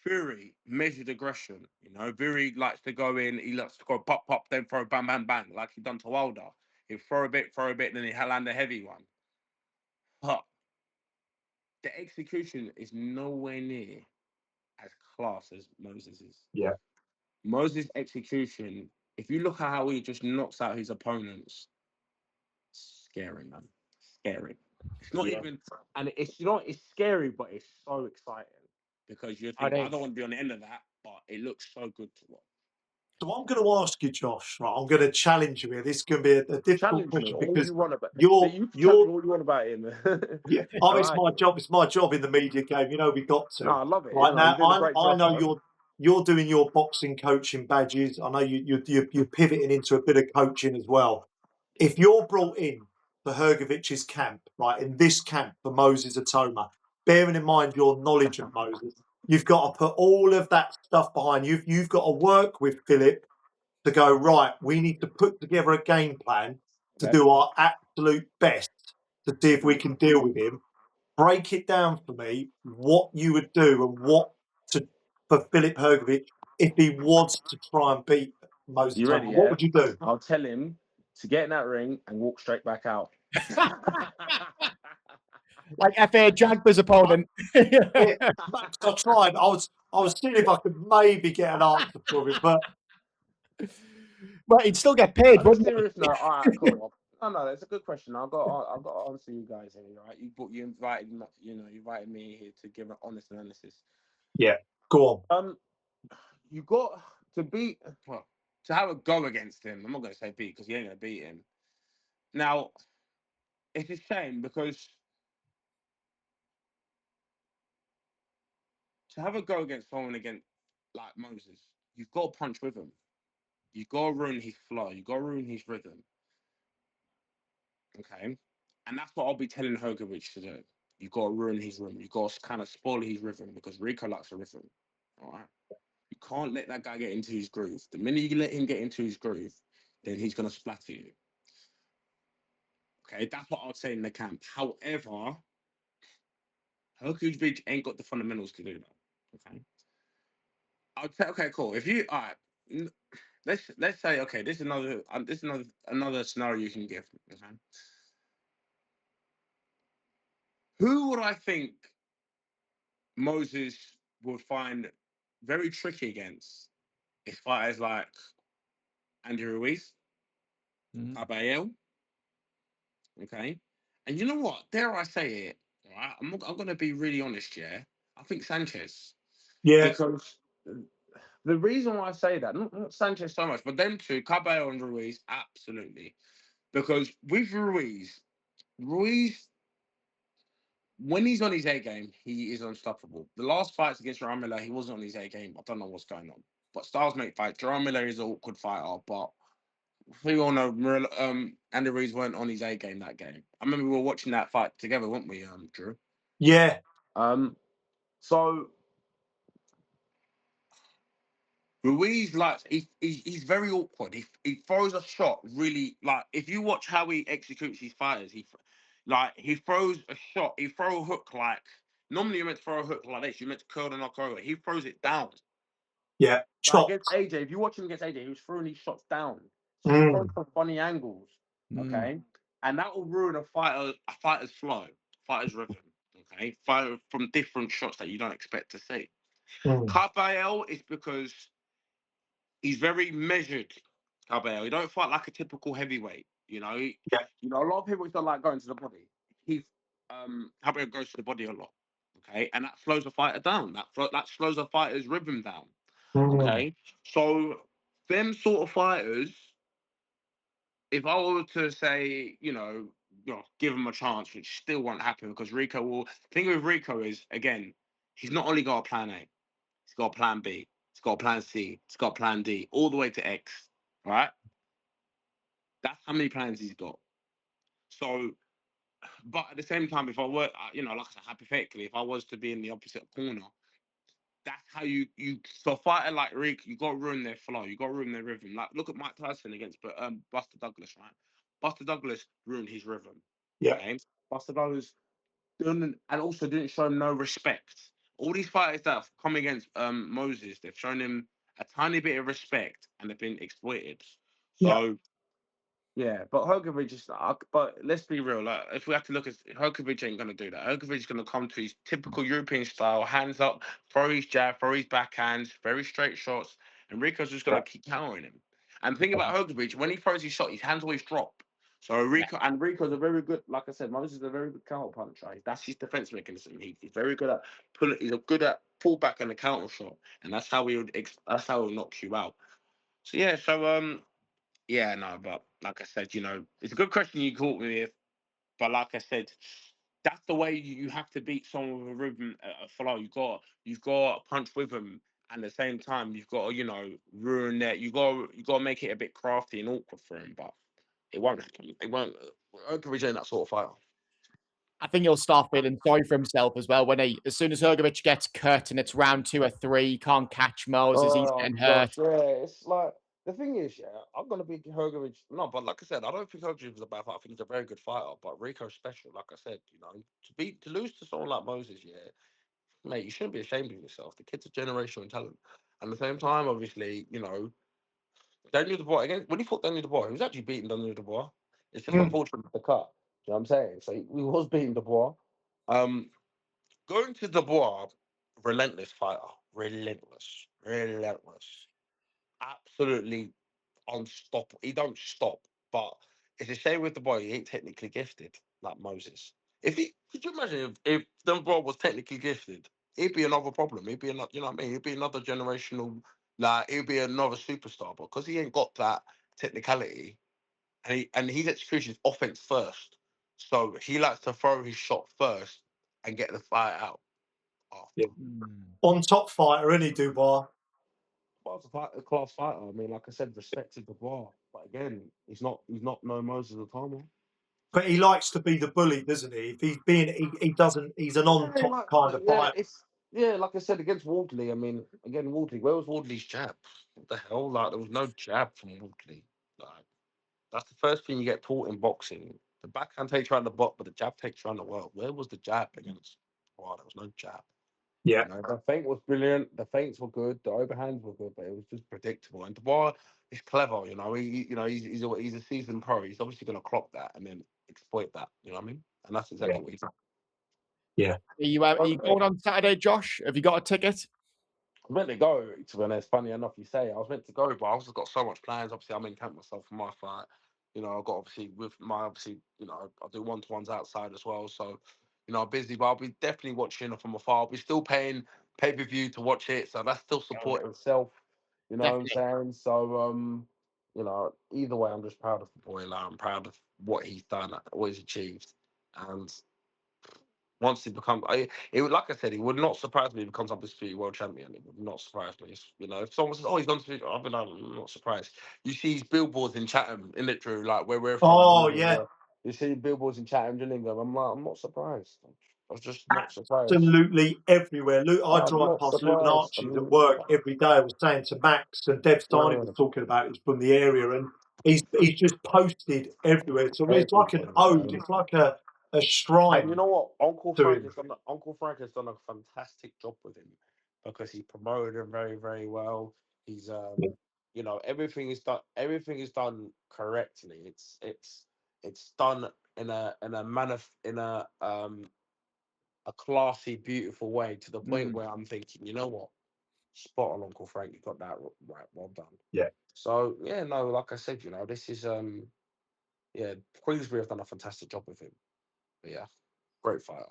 B: Fury, measured aggression. You know, Fury likes to go in. He likes to go pop, pop, then throw bang, bang, bang, like he done to Wilder. He'll throw a bit, then he'll land a heavy one. But the execution is nowhere near as class as Moses is.
C: Yeah.
B: Moses' execution, if you look at how he just knocks out his opponents, scary, man. Scary. It's not even, and it's it's scary, but it's so exciting because you think, I don't want to be on the end of that, but it looks so good to watch.
C: So I'm going to ask you, Josh. Right, I'm going to challenge you here. This is going to be a difficult
B: Challenge me
C: question
B: all
C: because
B: you want about
C: you're
B: you tell me all you want about him.
C: yeah.
B: I
C: It's
B: like
C: my
B: it.
C: job. It's my job in the media game. You know, we got to.
B: No, I love it.
C: Right
B: You know,
C: now,
B: you're doing a great
C: I
B: job,
C: know
B: bro.
C: you're doing your boxing coaching badges. I know you're pivoting into a bit of coaching as well. If you're brought in for Hrgovic's camp, right, in this camp for Moses Itauma, bearing in mind your knowledge of Moses, you've got to put all of that stuff behind you. You've got to work with Philip to go, right, we need to put together a game plan to do our absolute best to see if we can deal with him. Break it down for me what you would do and what to for Philip Hrgovic if he was to try and beat Moses
B: You ready?
C: Itauma.
B: Yeah?
C: What would you do?
B: I'll tell him to get in that ring and walk straight back out.
A: like FA Jagbers opponent.
C: Yeah, Max, I tried. I was seeing if I could maybe get an answer from him, but
A: he'd still get paid,
B: On a
A: wouldn't he?
B: serious note, all right, cool. No, that's a good question. I've got to answer you guys here, right? You invited me, you invited me here to give an honest analysis.
C: yeah, go on.
B: You got to beat, well, to have a go against him. I'm not going to say beat because you ain't going to beat him. Now, it's a shame because to have a go against someone like Moses, you've got to punch with him. You've got to ruin his flow. You've got to ruin his rhythm. Okay? And that's what I'll be telling Hrgovic to do. You've got to ruin his rhythm. You've got to kind of spoil his rhythm because Rico likes a rhythm. All right? You can't let that guy get into his groove. The minute you let him get into his groove, then he's going to splatter you. Okay? That's what I'll say in the camp. However, Hrgovic ain't got the fundamentals to do that. Okay? I'll say, okay, cool. If you, all right, let's say, okay, this is another scenario you can give. Okay? Who would I think Moses would find
D: very tricky against is fighters like Andy Ruiz,
A: Mhm.
D: Caballero. Okay, and you know what? Dare I say it? Right, I'm gonna be really honest. Yeah, I think Sanchez
C: Yeah,
D: because the reason why I say that, not Sanchez so much, but them two, Caballero and Ruiz, absolutely. Because with Ruiz, when he's on his A game, he is unstoppable. The last fights against Jerome Miller, he wasn't on his A game. I don't know what's going on. But Styles make fight. Jerome Miller is an awkward fighter, but we all know Andy Ruiz weren't on his A game that game. I remember we were watching that fight together, weren't we, Drew?
C: yeah,
D: So Ruiz likes he's very awkward. He throws a shot really like if you watch how he executes his fighters, he throws a shot, he throw a hook like normally you're meant to throw a hook like this, you're meant to curl the knock over. He throws it down.
C: yeah.
D: Like
C: Chop.
D: against AJ, if you watch him against AJ, he was throwing these shots down. So he throws
C: Mm,
D: from funny angles. Okay. And that will ruin a fighter's flow, fighter's rhythm. Okay. Fighter from different shots that you don't expect to see.
C: mm.
D: Caballero is because he's very measured. Caballero. He don't fight like a typical heavyweight.
C: Yeah.
D: A lot of people don't like going to the body. Caballero goes to the body a lot. Okay, and that slows a fighter down. That slows a fighter's rhythm down.
C: Mm,
D: Okay, so them sort of fighters, if I were to say, give him a chance, which still won't happen because Rico will. The thing with Rico is again, he's not only got a plan A, he's got a plan B, he's got a plan C, he's got a plan D, all the way to X. Right? That's how many plans he's got. So, but at the same time, if I were, like I said, hypothetically, if I was to be in the opposite corner, that's how you. So a fighter like Rick, you got to ruin their flow, you got to ruin their rhythm. Like look at Mike Tyson against, Buster Douglas, right? Buster Douglas ruined his rhythm.
C: yeah.
D: Okay, Buster Douglas didn't, and also didn't show him no respect. All these fighters that have come against Moses, they've shown him a tiny bit of respect, and they've been exploited.
C: Yeah.
D: So. Yeah, but Hrgovic is. But let's be real. Like, if we have to look at Hrgovic, ain't gonna do that. Hrgovic is gonna come to his typical European style, hands up, throw his jab, throw his backhands, very straight shots, and Rico's just gonna
C: Yeah.
D: keep countering him. And the thing about Hrgovic, when he throws his shot, his hands always drop. So Rico's a very good. Like I said, Moses is a very good counter puncher. That's his defense mechanism. He's very good at pulling. He's a good at pullback and the counter shot, and that's how that's how he'll knock you out. So yeah, yeah, no, but like I said, it's a good question you caught me with. But like I said, that's the way you have to beat someone with a rhythm, a flow. You've got to punch with them, and at the same time, you've got to, ruin that. You got to make it a bit crafty and awkward for him. But it won't happen. It won't. Hrgovic ain't that sort of fighter.
A: I think he'll start feeling sorry for himself as well as soon as Hrgovic gets cut and it's round 2 or 3, he can't catch Moses, he's
B: Oh
A: getting hurt.
B: gosh, yeah. It's like the thing is, yeah, I'm gonna be Hrgovic. No, but like I said, I don't think Hrgovic is a bad fighter. I think he's a very good fighter. But Rico's special, like I said, to lose to someone like Moses, yeah, mate, you shouldn't be ashamed of yourself. The kid's a generational talent. And at the same time, obviously, Daniel Dubois again. When he fought Daniel Dubois, he was actually beating Daniel Dubois. It's just
C: Mm,
B: unfortunate the cut. You know what I'm saying? So he was beating Dubois. Going to Dubois, relentless fighter, relentless, absolutely unstoppable. He don't stop. But it's a shame with Dubois, he ain't technically gifted like Moses. Could you imagine if Dubois was technically gifted, he'd be another problem. He'd be another, you know what I mean? He'd be another generational, like he'd be another superstar. But because he ain't got that technicality, and his execution is offense first, so he likes to throw his shot first and get the fight out
C: yeah.
B: after.
C: On top fighter, isn't he, Dubois?
B: Well, it's a class fighter. I mean, like I said, respect to Dubois, but again, he's not no Moses Itauma.
C: But he likes to be the bully, doesn't he? If he's being, he doesn't. He's an on top kind of fighter.
B: Like I said against Wardley. I mean, again, Wardley. Where was Wardley's jab? What the hell? Like there was no jab from Wardley. Like that's the first thing you get taught in boxing. The backhand takes you around the block, but the jab takes you around the world. Where was the jab against? Wow, there was no jab.
C: Yeah,
B: The feint was brilliant. The feints were good. The overhands were good, but it was just predictable. And Dubois is clever. He's a seasoned pro. He's obviously going to clock that and then exploit that. You know what I mean? And that's exactly what he's done.
C: yeah.
A: Are you going on Saturday, Josh? Have you got a ticket?
B: was meant to go, to be honest. Funny enough, you say I was meant to go, but I also got so much plans. Obviously, I'm in camp myself for my fight. You know, I've got obviously with my obviously, you know, I do one-to-ones outside as well. So, you know, I'm busy, but I'll be definitely watching from afar. I'll be still paying pay-per-view to watch it, so that's still support itself. You know what I'm
A: Definitely.
B: saying? So, you know, either way, I'm just proud of the boy. Like, I'm proud of what he's done, what he's achieved, and once he becomes, it would, like I said, it would not surprise me if he becomes undisputed world champion. It would not surprise me. You know, if someone says, "Oh, he's gone to," I'll be like, I'm not surprised. You see these billboards in Chatham, in it, Drew, like where we're from.
C: Oh yeah,
B: You see billboards in Chatham, Gillingham. I'm like, I'm not surprised. I was just not surprised.
C: absolutely everywhere. I
B: I'm
C: drive
B: not
C: past Luton
B: surprised. I
C: Arches at
B: mean,
C: work every day. I was saying to Max and Dev Steiny
B: yeah,
C: was talking about it from the area, and he's just posted everywhere. So it's like an
B: everything,
C: ode.
B: man.
C: It's like a
B: And you
C: shrine
B: know what?
C: to him.
B: Uncle Frank has done a fantastic job with him because he promoted him very, very well. He's you know, everything is done correctly. It's done in a manner in a classy, beautiful way to the point
A: Mm.
B: where I'm thinking, you know what? Spot on, Uncle Frank, you got that right, well done.
C: Yeah.
B: So yeah, no, like I said, you know, this is yeah, Queensbury have done a fantastic job with him. But yeah, great fighter.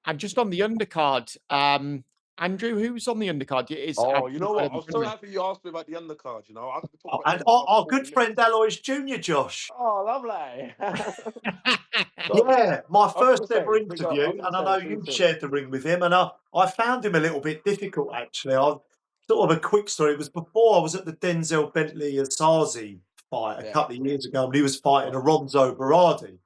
A: And just on the undercard, Andrew, who's on the undercard? Is
B: Oh,
A: I've
B: you
A: got it
B: know what?
A: right
B: I
A: in
B: was
A: front of
B: so
A: me.
B: happy you asked me about the undercard. You know, I could talk about the
C: And
B: undercard
C: our
B: for
C: good
B: 40
C: friend
B: minutes.
C: Alois Junior, Josh.
B: Oh, lovely. So
C: Yeah, my
B: I was
C: first
B: gonna say,
C: ever
B: big up. I
C: interview,
B: was gonna
C: and I
B: say
C: know
B: two
C: you
B: things.
C: shared the ring with him, and I found him a little bit difficult actually. I sort of a quick story. It was before I was at the Denzel Bentley Asazi fight a
B: Yeah.
C: couple of years ago, when he was fighting
B: Right.
C: Alonzo Berardi.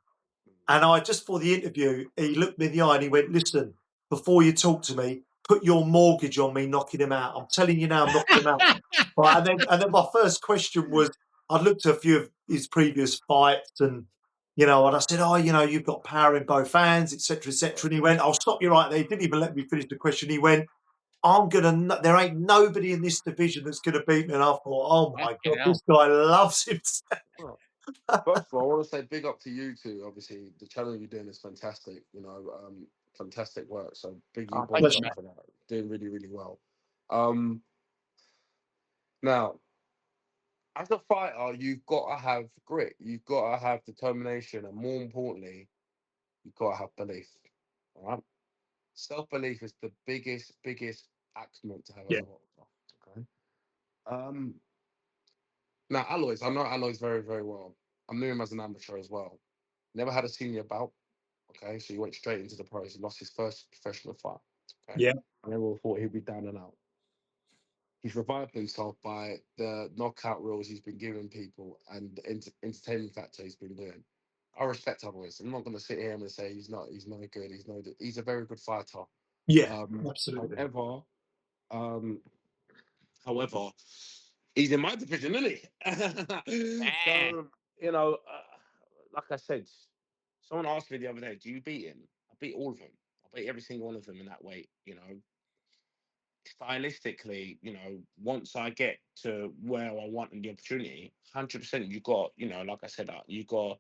C: And I just for the interview, he looked me in the eye and he went, "Listen, before you talk to me, put your mortgage on me knocking him out. I'm telling you now, I'm knocking him out." Right, and then my first question was, I'd looked at a few of his previous fights, and and I said, "Oh, you've got power in both hands, etc., etc." And he went, "I'll stop you right there." He didn't even let me finish the question. He went, There ain't nobody in this division that's gonna beat me." And I thought, "Oh my
A: Fucking
C: god,
A: hell.
C: this guy loves himself."
B: Well, first of all, I want to say big up to you two. Obviously, the channel you're doing is fantastic. You know, fantastic work. So big you
A: Oh,
B: boys
A: thank you,
C: Pleasure.
B: up
A: mate.
B: for that. Doing really, really well. Um, now as a fighter, you've got to have grit. You've got to have determination, and more importantly, you've got to have belief. All right. Self belief is the biggest accent to have as
C: Yeah.
B: a boxer. Okay. Um. Now, Alois, I know Alois very, very well. I knew him as an amateur as well. Never had a senior bout. Okay, so he went straight into the pros. He lost his first professional fight. Okay,
C: Yeah.
B: and everyone thought he'd be down and out. He's revived himself by the knockout rules he's been giving people and the entertainment factor he's been doing. I respect Alois. I'm not going to sit here and say he's not. He's no good. He's a very good fighter.
C: Yeah.
B: Um,
C: Absolutely.
B: however, um, However, he's in my division, isn't he?
A: Yeah.
B: So, you know, like I said, someone asked me the other day, do you beat him? I beat all of them. I beat every single one of them in that weight. You know, stylistically, you know, once I get to where I want and the opportunity, 100%, you got, you know, like I said, you got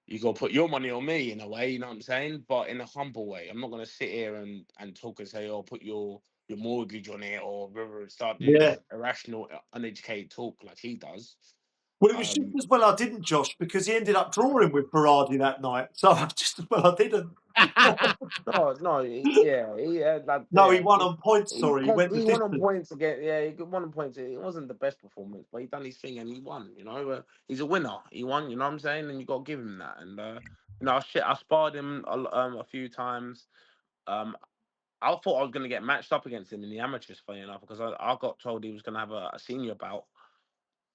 B: to put your money on me in a way, you know what I'm saying? But in a humble way. I'm not going to sit here and talk and say, oh, put your mortgage on it or start doing
C: Yeah.
B: this irrational, uneducated talk like he does.
C: Well, it was just
B: Um,
C: as well I didn't, Josh, because he ended up drawing with Berardi that night. So just as well I didn't.
B: no, yeah, he had that.
C: No, he
B: Yeah,
C: won on points. Sorry, he went the
B: he won on
C: distance.
B: points again. Yeah, he won on points. It wasn't the best performance, but he done his thing and he won. You know, he's a winner. He won. You know what I'm saying? And you got to give him that. And you know, I sparred him a few times. Um, I thought I was going to get matched up against him in the amateurs, funny enough, because I got told he was going to have a senior bout.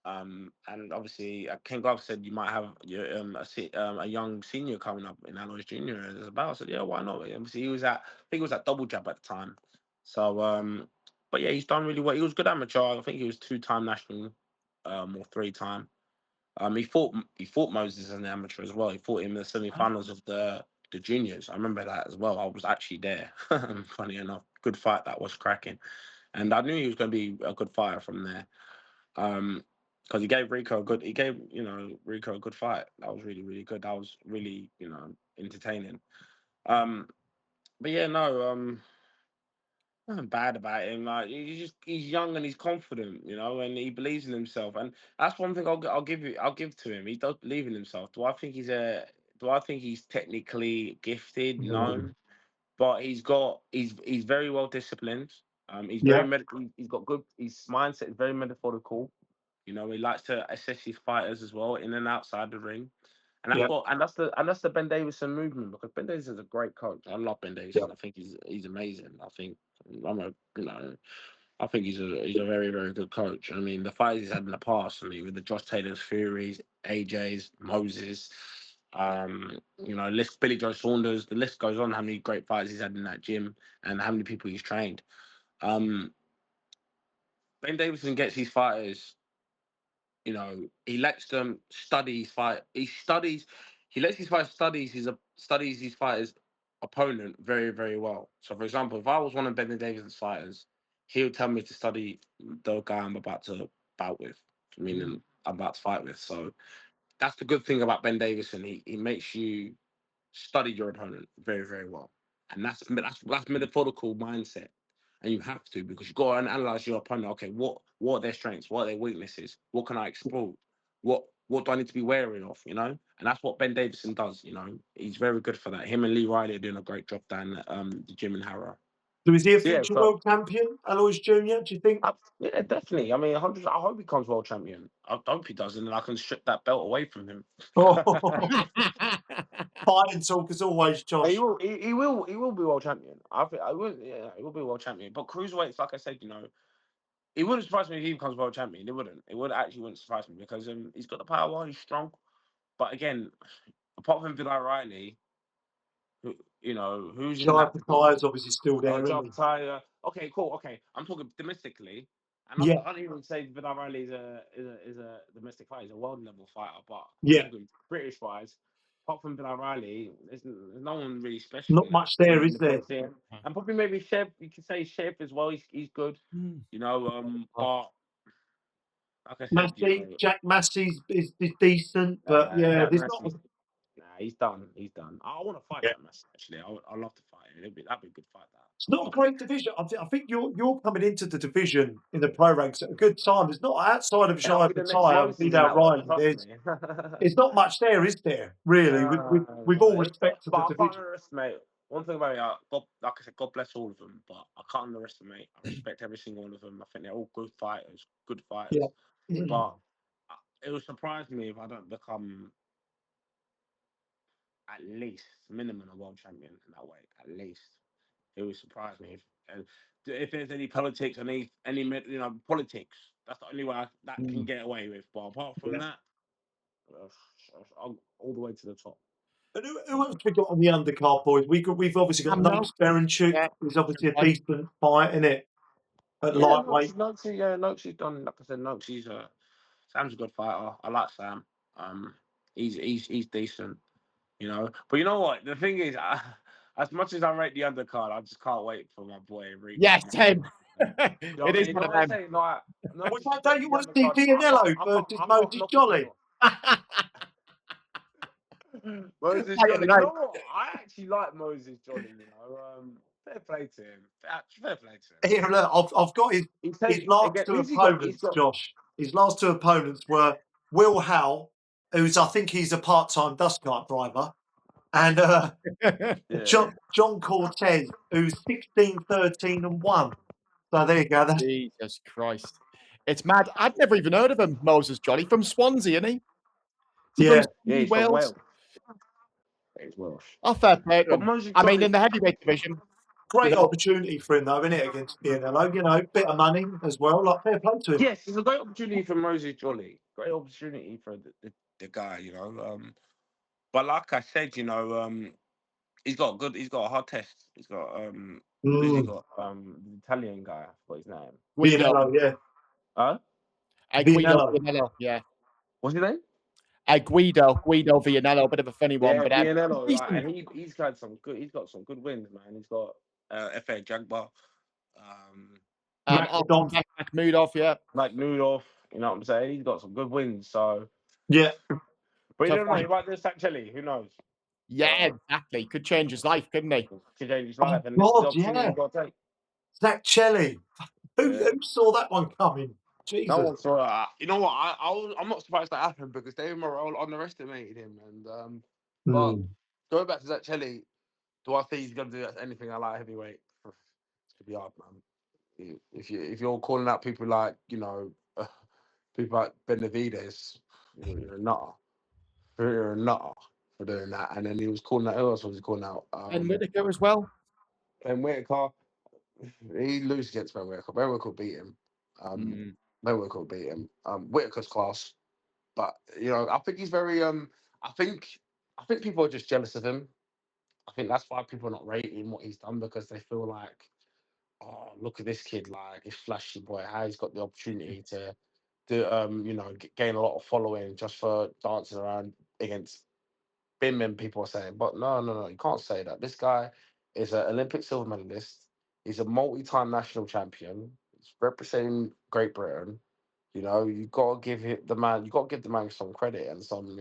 B: And obviously, Ken Glove said you might have a young senior coming up in Alois Junior as a bout. I said, yeah, why not? Obviously, I think he was at double jab at the time. So, but yeah, he's done really well. He was good amateur. I think he was 2-time national, or 3-time. He fought Moses as an amateur as well. He fought him in the semi-finals of the juniors. I remember that as well. I was actually there. Funny enough, good fight that was cracking, and I knew he was going to be a good fighter from there. Because he gave Rico a good fight. That was really really good. That was really entertaining. Um, but yeah, no.
D: nothing bad about him. Like he's young and he's confident, and he believes in himself. And that's one thing I'll give to him. He does believe in himself. Do I think he's technically gifted? No, but he's very well disciplined. He's very
C: Yeah,
D: he's got good. His mindset is very methodical. He likes to assess his fighters as well, in and outside the ring. And
C: yeah,
D: that's the Ben Davison movement, because Ben Davison is a great coach. I love Ben
C: yeah.
D: Davison. I think he's amazing. I'm a you know I think he's a very, very good coach. I mean, the fights he's had in the past, I mean, with the Josh Taylor's, Furies, AJ's, Moses, Billy Joe Saunders, the list goes on. How many great fights he's had in that gym, and how many people he's trained. Um, Ben Davison gets his fighters. He lets them study his fight. He lets his fighter studies his fighter's opponent very, very well. So, for example, if I was one of Ben Davison's fighters, he would tell me to study the guy I'm about to bout with, meaning I'm about to fight with. So that's the good thing about Ben Davison. He makes you study your opponent very, very well, and that's methodical mindset. And you have to, because you've got to analyze your opponent. Okay, what are their strengths? What are their weaknesses? What can I exploit? What do I need to be wary of? And that's what Ben Davison does. He's very good for that. Him and Lee Riley are doing a great job down at the gym in Harrow.
C: So is he a
D: So yeah,
C: future world champion, Alois Jr.? Do you think?
D: yeah, definitely. I mean, 100. I hope he becomes world champion. I hope he does, and then I can strip that belt away from him.
C: Oh, fighting talk as always, Josh.
D: He will. He will be world champion. I think. I will. Yeah, he will be world champion. But cruiserweights, like I said, it wouldn't surprise me if he becomes world champion. It wouldn't. Wouldn't surprise me, because he's got the power. He's strong. But again, apart from Bill O'Reilly, who's in
C: Jai
D: that?
C: Patai's obviously still there, isn't
D: Job
C: he?
D: Tyler. Okay, cool. Okay, I'm talking domestically, and
C: Yeah,
D: I don't even say Bill O'Reilly is a domestic fighter. He's a world level fighter. But I'm
C: yeah.
D: talking British wise. Apart from Bill O'Reilly, there's no one really special
C: Not
D: in that
C: much there, is
D: the
C: there?
D: Coliseum. And probably maybe Chef. You could say Chef as well. He's good. But like I said,
C: Jack Massey's is decent, but yeah,
D: Jack
C: there's not.
D: Massey. Nah, he's done. He's done. I want to fight
C: Yeah.
D: Jack Massey. Actually, I love to fight him. That'd be a good fight.
C: It's not a great division. I think you're coming into the division in the pro ranks at a good time. It's not outside of
D: I'll
C: Jai
D: be the next
C: Patai and
D: Moses in
C: Vidal
D: that one.
C: Riley.
D: Trust me.
C: It's not much there, is there? Really, with all respect to
D: But
C: the
D: I can't
C: division.
D: underestimate one thing about it. Like I said, God bless all of them. But I can't underestimate. I respect every single one of them. I think they're all good fighters. Good fighters.
C: Yeah.
D: But it would surprise me if I don't become at least minimum a world champion in that way. At least it would surprise me if there's any politics, any politics. That's the only way that can get away with. But apart from that, I'll all the way to the top.
C: And who else we got on the undercard, boys? We've obviously got Noakes Berenchuk.
A: Yeah,
C: Who's obviously a
A: one.
C: decent fight, isn't it? At
D: Yeah,
C: lightweight.
D: Noakes is done. Like I said, Noakes, Sam's a good fighter. I like Sam. He's decent. But you know what? The thing is, as much as I rate the undercard, I just can't wait for my boy Enrique.
A: Yes, Tim.
D: You know
A: It is
D: what
A: one
D: I
A: of them.
D: say? Like,
C: Don't you want to see Vianello versus Moses Jolly?
D: Moses
A: Right,
D: Jolly. You
A: right.
D: know what? I actually like Moses Jolly. Fair play to him. Fair play to him.
C: Here, look, I've got his last two opponents, Josh. His last two opponents were Will Howe, I think he's a part-time dust cart driver, and John Cortez, who's 16, 13, and 1. So there you go.
A: Jesus Christ. It's mad. I'd never even heard of him, Moses Jolly, from Swansea, isn't he?
C: Yeah.
D: He's from Wales. He's Welsh.
A: Oh, fair play to
D: But
A: him.
D: Moses
A: I mean,
D: Jolly-
A: in the heavyweight division.
C: Great opportunity for him, though, isn't it, against Vianello? Bit of money as well. Like, fair play to him.
D: Yes, it's a great opportunity for Moses Jolly. Great opportunity for the guy, But like I said, he's got a hard test. He's got who's he got? The Italian guy. What's his name?
A: Guido.
C: Vianello, yeah.
D: Huh?
A: Vianello, yeah.
D: What's his name?
A: Guido Vianello, bit of a funny one, but
D: Vianello,
A: he's
D: right, and he's got some good wins, man. He's got FA Jagbar,
A: Makhmudov, yeah.
D: like Nudov, you know what I'm saying? He's got some good wins, so
C: Yeah.
D: but you don't know, he might do Saccelli, who knows?
A: Yeah, exactly. Could change his life, couldn't he?
D: Could change his life, and
C: God,
D: this is the opportunity
C: yeah.
D: he's got to take.
C: Zach Chelly. Who
D: Yeah.
C: saw that one coming? Jesus.
D: No one saw that. You know what? I'm not surprised that happened because David Morrell underestimated him. And but
C: Mm.
D: going back to Zach Chelly, do I think he's gonna do anything I like heavyweight? It's gonna be hard, man. If you're calling out people like people like Benavides, you're a nutter. You're a nutter for doing that. And then he was calling out. Who else was he calling out?
A: And Whitaker as well.
D: Ben Whitaker. He loses against Ben Whitaker. Ben Whitaker will beat him. Ben Whitaker will beat him. Whitaker's class, but I think he's very. I think people are just jealous of him. I think that's why people are not rating what he's done because they feel like, oh, look at this kid, like this flashy boy, how he's got the opportunity to do, gain a lot of following just for dancing around against bin men. People are saying, but no, you can't say that. This guy is an Olympic silver medalist. He's a multi-time national champion. He's representing Great Britain. You got to give the man. You got to give the man some credit and some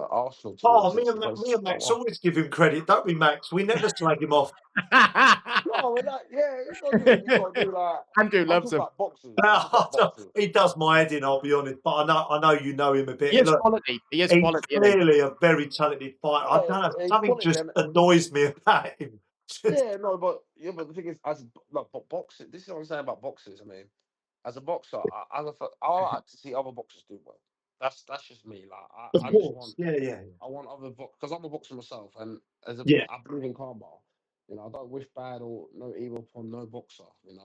D: Arsenal
C: Oh,
D: towards
C: me
D: it.
C: and Max always give him credit, don't we, Max? We never slag him off.
D: No, we're like, yeah, he's got to do what he's got to do. Like,
A: Andrew
D: I'm
A: loves
D: talking
A: him.
D: about boxers. I'm talking about boxers.
C: He does my head in, I'll be honest. But I know you know him a bit.
A: He is
C: Look,
A: quality. He is
C: he's
A: quality. Isn't he?
C: clearly a very talented fighter. I don't know.
D: He's
C: Something
D: quality,
C: just annoys me about him.
D: yeah, no, but the thing is, but boxing. This is what I'm saying about boxers. I mean, as a boxer, I like to see other boxers do well. That's just me. Like,
C: Of
D: I just
C: course.
D: want,
C: Yeah.
D: I want other because I'm a boxer myself, and
C: Yeah.
D: I believe in karma. I don't wish bad or no evil upon no boxer. And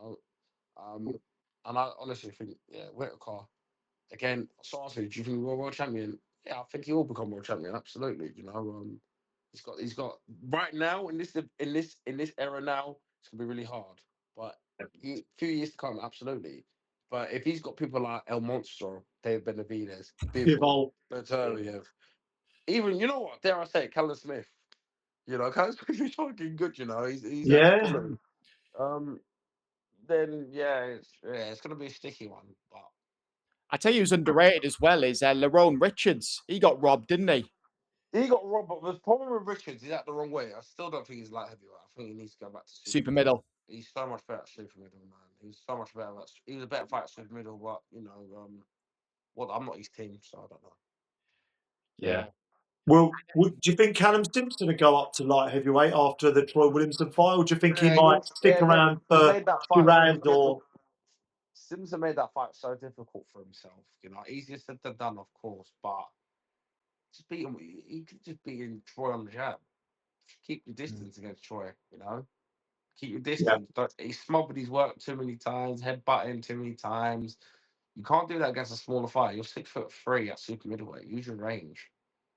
D: I honestly think, yeah, Whitaker again. So ask me, do you think we're world champion? Yeah, I think he will become world champion. Absolutely. He's got right now in this era now. It's gonna be really hard, but few years to come, absolutely. But if he's got people like El Monstro, David Benavides, Bivol,
C: Evolve.
D: Bertoriev, even what dare I say, Callum Smith. Callum Smith is fucking good. He's actually
C: Yeah.
D: quality. Then it's gonna be a sticky one, but
A: I tell you, who's underrated as well is Lerone Richards. He got robbed, didn't he?
D: he got robbed. But the problem with Richards, he's out the wrong way. I still don't think he's light heavyweight. I think he needs to go back to
A: Super
D: middle.
A: middle.
D: He's so much better at super middle, man. He's so much better. He was a better fighter at super middle, but well, I'm not his team, so I don't know.
A: Yeah.
C: Well, do you think Callum Simpson will go up to light heavyweight after the Troy Williamson fight, or do you think he might stick around
D: He
C: for
D: made that
C: a few
D: fight.
C: rounds? Or
D: Simpson made that fight so difficult for himself. Easier said than done, of course, but just beat him. He could just beat Troy on the jab. Keep your distance against Troy. Keep your
C: yeah,
D: distance. He smothered his work too many times, headbutt him too many times. You can't do that against a smaller fighter. You're 6'3" at super middleweight. Use your range.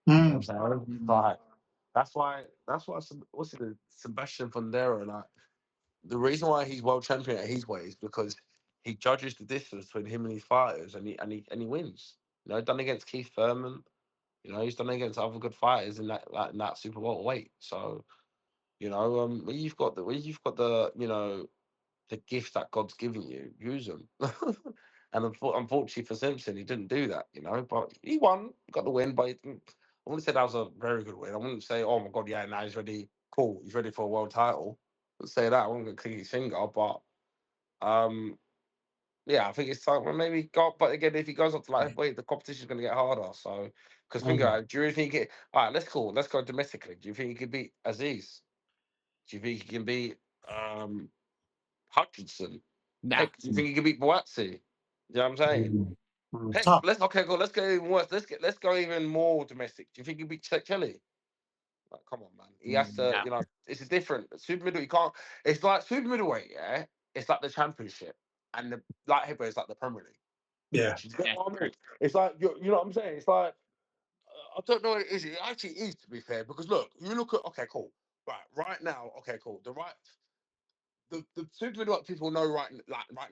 D: You know what I'm saying? Like, that's why what's it, Sebastian Fundera, like, the reason why he's world champion at his weight is because he judges the distance between him and his fighters, and he wins. Done against Keith Thurman. He's done against other good fighters in that super welterweight. So, when you've got the gift that God's given you, use them. And unfortunately for Simpson, he didn't do that, but he won, got the win. But I wouldn't say that was a very good win. I wouldn't say, oh my God, yeah, now he's ready. Cool, he's ready for a world title. I wouldn't say that. I wouldn't click his finger, but yeah, I think it's time. Well, maybe go. But again, if he goes up to light heavyweight, the competition's going to get harder. So, because think about it, do you think it? All right, let's go domestically. Do you think he could beat Aziz? Do you think he can beat Hutchinson?
A: Nah.
D: Heck, do you think he can beat Boazzi? You know what I'm saying? Heck,
C: tough.
D: let's go even worse. Let's go even more domestic. Do you think he'd beat Kelly? Like, come on, man. He has to.
A: Nah.
D: It's a different super middle. You can't. It's like super middleweight. Yeah, it's like the championship, and the light heavyweight is like the Premier League.
C: Yeah.
D: Do you get what I mean? It's like you know what I'm saying. It's like I don't know what it is. It actually is, to be fair, because look, you look at cool. Right now, cool. The super middleweight people know right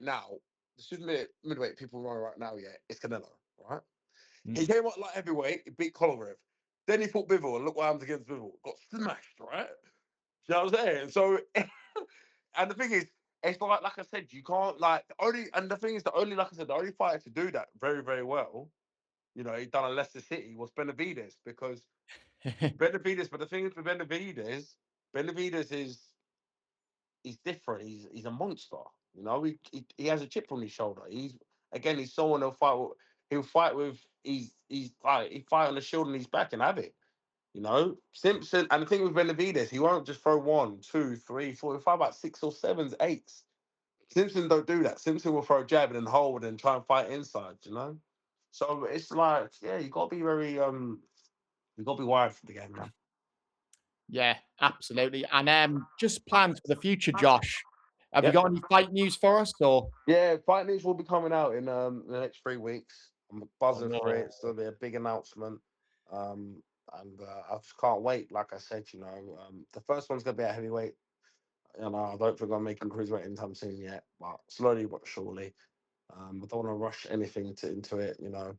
D: now. The super middleweight people know right now. Yeah, it's Canelo, right? He came up like heavyweight, he beat Kolarov. Then he fought Bivol, and look what happened against Bivol. Got smashed, right? You know what I'm saying? So, and the thing is, it's like I said, you can't the thing is, the only fighter to do that very, very well, he done at Leicester City, was Benavides, because Benavides, but the thing is with Benavides is
B: he's different. He's a monster. You know, he has a chip on his shoulder. He's someone he'll fight with. He'll fight with. He fight on the shield and his back and have it. You know, Simpson, and the thing with Benavides, he won't just throw 1, 2, 3, 4. He'll fight about 6 or 7s, 8s. Simpson don't do that. Simpson will throw a jab and then hold and try and fight inside. You know, so it's like, yeah, you got to be very you got to be wired for the game, man.
A: Yeah, absolutely. And just plans for the future, Josh. Have you
B: Yep.
A: got any fight news for us? Or
B: Yeah, fight news will be coming out in the next 3 weeks. I'm buzzing for it. It's
A: Oh.
B: gonna be a big announcement, and I just can't wait. Like I said, you know, the first one's gonna be at heavyweight. You know, I don't think I'm making cruiserweight anytime soon yet, but slowly but surely. I don't want to rush anything into it, you know.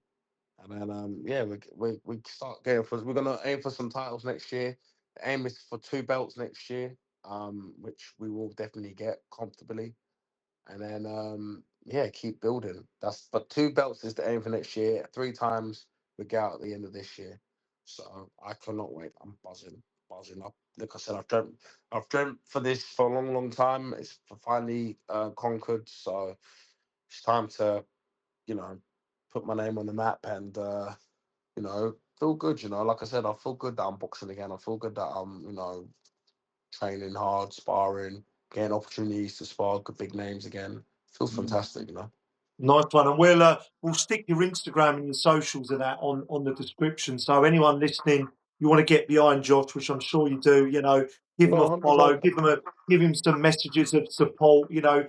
B: And then yeah, we start getting for. We're gonna aim for some titles next year. The aim is for 2 belts next year, which we will definitely get comfortably. And then yeah, keep building. But 2 belts is the aim for next year. 3 times we get out at the end of this year. So I cannot wait. I'm buzzing up. Like I said, I've dreamt for this for a long, long time. It's finally conquered. So it's time to, you know, put my name on the map and you know, feel good. You know, like I said, I feel good that I'm boxing again. I feel good that I'm, you know, training hard, sparring, getting opportunities to spar good big names again. Feels fantastic, you know.
C: Nice one, and we'll stick your Instagram and your socials and that on the description. So anyone listening, you want to get behind Josh, which I'm sure you do. You know, give him
B: No,
C: a follow,
B: 100%.
C: give him some messages of support. You know,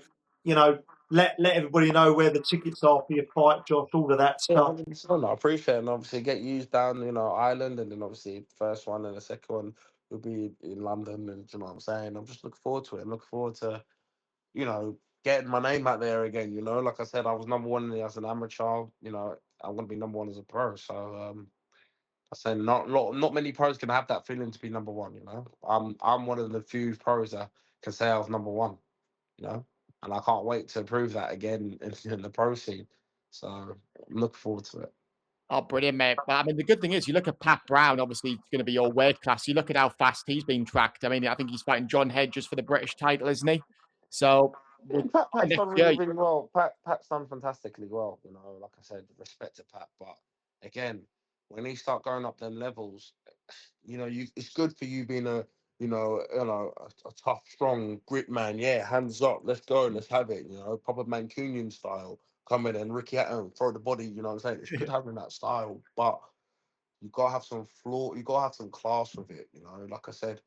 C: let everybody know where the tickets are for your fight, Josh. All of that
B: Yeah,
C: stuff.
B: 100%. I appreciate it. And obviously get used down, you know, Ireland, and then obviously the first one and the second one will be in London, and you know what I'm saying? I'm just looking forward to it. I'm looking forward to, you know, getting my name out there again, you know. Like I said, I was number 1 as an amateur, you know, I'm gonna be number 1 as a pro. So I say not many pros can have that feeling to be number 1, you know. I'm one of the few pros that can say I was number 1, you know, and I can't wait to prove that again in the pro scene. So I'm looking forward to it.
A: Oh, brilliant, mate. But I mean, the good thing is, you look at Pat Brown, obviously, it's going to be your weight class. You look at how fast he's been tracked. I mean, I think he's fighting John Hedges for the British title, isn't he? So,
B: Yeah,
A: with
B: Pat's
A: next
B: done
A: year,
B: really, really well. Pat's done fantastically well. You know, like I said, respect to Pat. But again, when he start going up them levels, you know, it's good for you being a, a tough, strong grit man. Yeah, hands up, let's go, let's have it. You know, proper Mancunian style. Come in and Ricky Hatton, throw the body. You know what I'm saying? It's good having that style, but you gotta have some flaw. You gotta have some class with it. You know, like I said,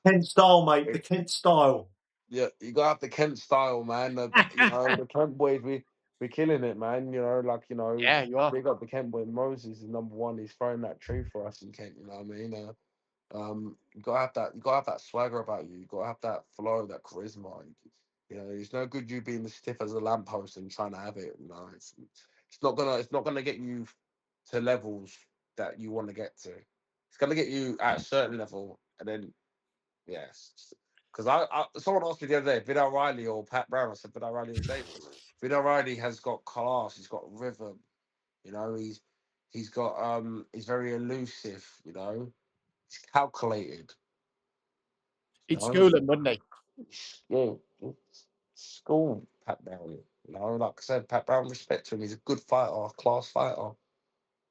C: Kent style, mate. The Kent style.
B: yeah, you gotta have the Kent style, man. You know, the Kent boys, we're killing it, man. You know, like, you know,
A: yeah, you are.
B: big up the Kent boy. Moses is number 1. He's throwing that tree for us in Kent. You know what I mean? You gotta have that. You gotta have that swagger about you. You gotta have that flow, that charisma. You know, it's no good you being as stiff as a lamppost and trying to have it. You know, it's not gonna get you to levels that you want to get to. It's gonna get you at a certain level, and then yes. Because someone asked me the other day, Vidal Riley or Pat Brown. I said Vidal Riley and Davis. Vidal Riley has got class. He's got rhythm. You know, he's very elusive. You know, he's calculated. You
A: He'd
B: know,
A: school him, wouldn't he?
B: yeah, school Pat Brown. You know, like I said, Pat Brown, respect to him. He's a good fighter, a class fighter.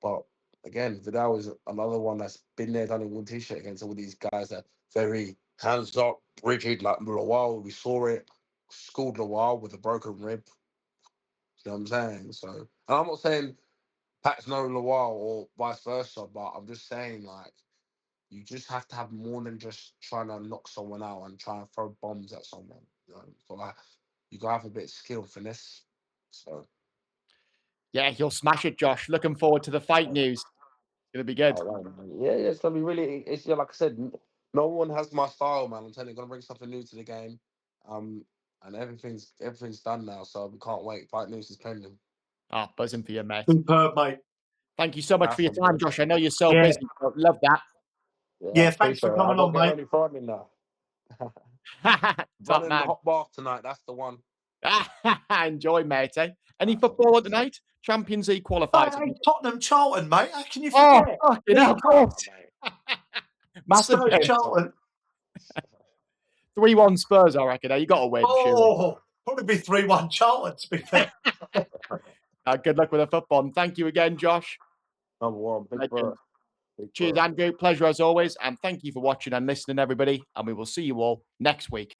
B: But again, Vidal is another one that's been there, done in one t-shirt against all these guys that very hands up, rigid, like Lawal. We saw it, schooled Lawal with a broken rib. You know what I'm saying? So, and I'm not saying Pat's no Lawal or vice versa, but I'm just saying, like, you just have to have more than just trying to knock someone out and try and throw bombs at someone. You know, so like, you gotta have a bit of skill, finesse. So,
A: Yeah, he'll smash it, Josh. Looking forward to the fight news. It's going to be good.
B: oh, wow, man. Yeah, it's gonna be really. It's yeah, like I said, no one has my style, man. I'm telling you, gonna bring something new to the game. And everything's done now, so we can't wait. Fight news is pending.
A: Oh, buzzing for you, mate.
C: Superb, mate.
A: Thank you so much for
B: Nice
A: your
B: one,
A: time,
B: boys.
A: Josh. I know you're so
C: Yeah.
A: busy. But love that.
B: Yeah, I
C: Yeah, thanks
B: appreciate
C: for
B: it. I
C: coming
B: gotta
C: on,
B: get
C: mate.
B: ready for me now.
A: Top
B: Running the
A: man.
B: hot bath tonight. That's the one.
A: Enjoy, mate. Eh? Any
B: Nice one,
A: football
B: boys.
A: tonight? Champions League qualifiers.
C: Hey, Tottenham Charlton, mate. How can you
A: Oh,
C: forget?
A: fucking
C: League
A: hell,
C: Cup.
A: course.
B: Oh, mate.
A: Massive
C: Spurs
A: game.
C: Charlton.
A: 3-1 Spurs, I reckon. You got to win, surely.
C: Oh, probably be 3-1 Charlton, to be fair.
A: Good luck with the football. And thank you again, Josh.
B: Number one, big
A: Legend.
B: bro. Big
A: Cheers,
B: bro.
A: Andrew. Pleasure as always. And thank you for watching and listening, everybody. And we will see you all next week.